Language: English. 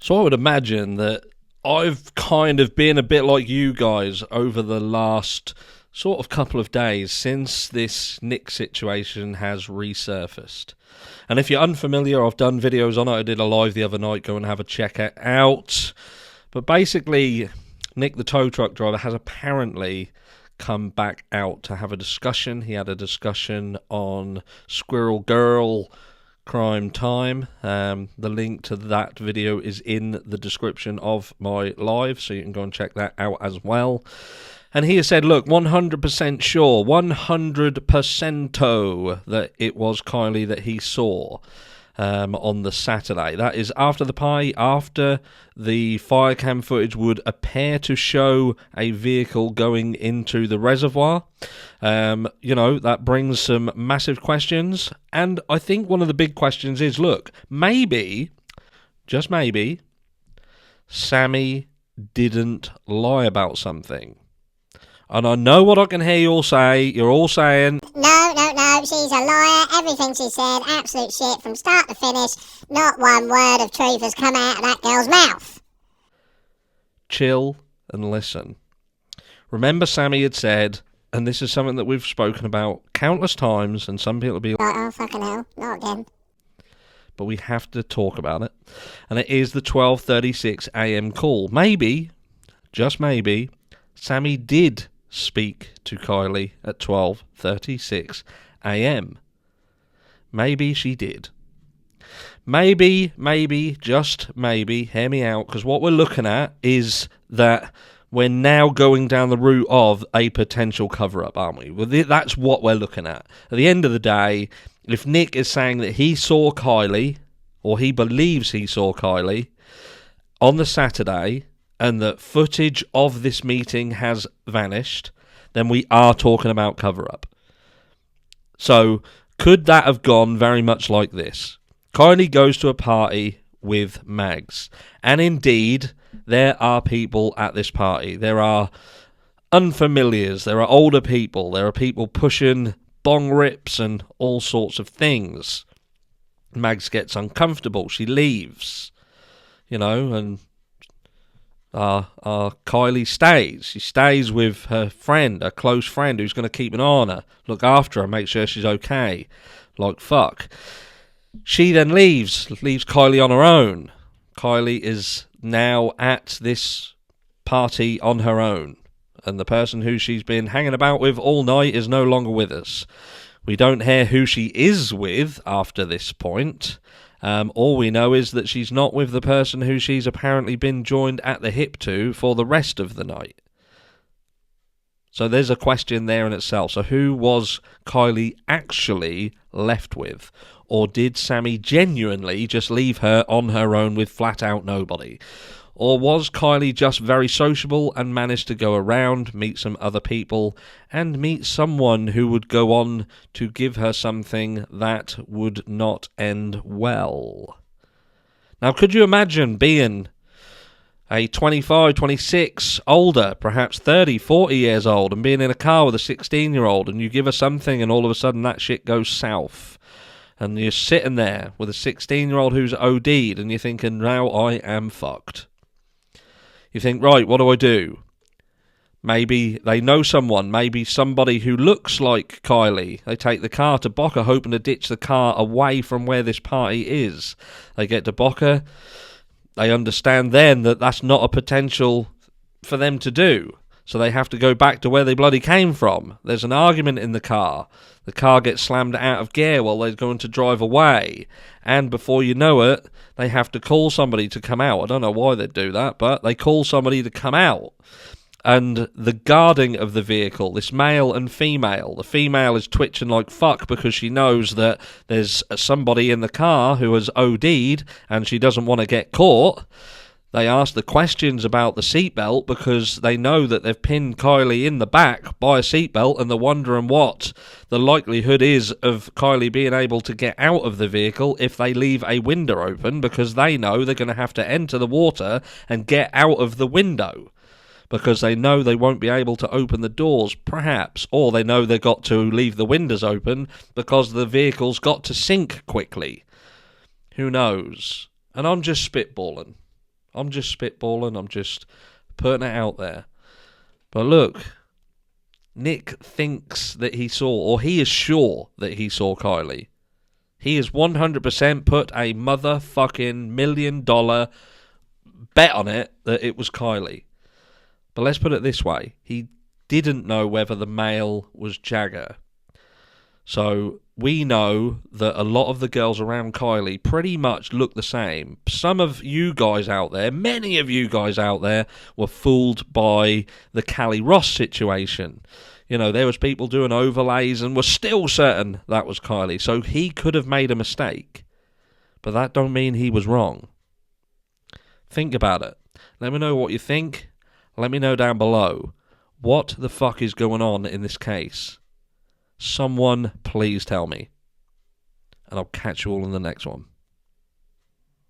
So I would imagine that I've kind of been a bit like you guys over the last sort of couple of days since this Nick situation has resurfaced. And if you're unfamiliar, I've done videos on it. I did a live the other night. Go and have a check it out. But basically, Nick, the tow truck driver, has apparently come back out to have a discussion. He had a discussion on Squirrel Girl Crime Time. The link to that video is in the description of my live, so you can go and check that out as well. And he has said, look, 100% sure, 100%o that it was Kiely that he saw on the Saturday. That is after the party, after the fire cam footage would appear to show a vehicle going into the reservoir. That brings some massive questions. And I think one of the big questions is, look, maybe, just maybe, Sami didn't lie about something. And I know what I can hear you all say. You're all saying, No, she's a liar. Everything she said, absolute shit from start to finish. Not one word of truth has come out of that girl's mouth. Chill and listen. Remember, Sami had said, and this is something that we've spoken about countless times, and some people will be like, oh, fucking hell, not again. But we have to talk about it. And it is the 12:36 a.m. call. Maybe, just maybe, Sami did speak to Kiely at 12:36 a.m. Maybe she did. Maybe, just maybe, hear me out, because what we're looking at is that we're now going down the route of a potential cover-up, aren't we? Well, that's what we're looking at. At the end of the day, if Nick is saying that he saw Kiely, or he believes he saw Kiely, on the Saturday, and that footage of this meeting has vanished, then we are talking about cover-up. So, could that have gone very much like this? Kiely goes to a party with Mags. And indeed, there are people at this party. There are unfamiliars. There are older people. There are people pushing bong rips and all sorts of things. Mags gets uncomfortable. She leaves. And Kiely stays. She stays with her friend, a close friend who's going to keep an eye on her, look after her, make sure she's okay. Like fuck. She then leaves Kiely on her own. Kiely is now at this party on her own, and the person who she's been hanging about with all night is no longer with us. We don't hear who she is with after this point. All we know is that she's not with the person who she's apparently been joined at the hip to for the rest of the night. So there's a question there in itself. So who was Kiely actually left with? Or did Sami genuinely just leave her on her own with flat out nobody? Or was Kiely just very sociable and managed to go around, meet some other people, and meet someone who would go on to give her something that would not end well? Now, could you imagine being a 25, 26, older, perhaps 30, 40 years old, and being in a car with a 16-year-old, and you give her something and all of a sudden that shit goes south? And you're sitting there with a 16-year-old who's OD'd, and you're thinking, now I am fucked. You think, right, what do I do? Maybe they know someone, maybe somebody who looks like Kiely. They take the car to Boca, hoping to ditch the car away from where this party is. They get to Boca. They understand then that that's not a potential for them to do. So they have to go back to where they bloody came from. There's an argument in the car. The car gets slammed out of gear while they're going to drive away. And before you know it, they have to call somebody to come out. I don't know why they do that, but they call somebody to come out. And the guarding of the vehicle, this male and female, the female is twitching like fuck because she knows that there's somebody in the car who has OD'd and she doesn't want to get caught. They ask the questions about the seatbelt because they know that they've pinned Kiely in the back by a seatbelt, and they're wondering what the likelihood is of Kiely being able to get out of the vehicle if they leave a window open, because they know they're going to have to enter the water and get out of the window, because they know they won't be able to open the doors, perhaps, or they know they've got to leave the windows open because the vehicle's got to sink quickly. Who knows? And I'm just spitballing. I'm just spitballing. I'm just putting it out there. But look, Nick thinks that he saw, or he is sure that he saw Kiely. He has 100% put a motherfucking $1 million bet on it that it was Kiely. But let's put it this way. He didn't know whether the male was Jagger. So we know that a lot of the girls around Kiely pretty much look the same. Some of you guys out there, many of you guys out there, were fooled by the Callie Ross situation. You know, there was people doing overlays and were still certain that was Kiely. So he could have made a mistake. But that don't mean he was wrong. Think about it. Let me know what you think. Let me know down below. What the fuck is going on in this case? Someone please tell me. And I'll catch you all in the next one.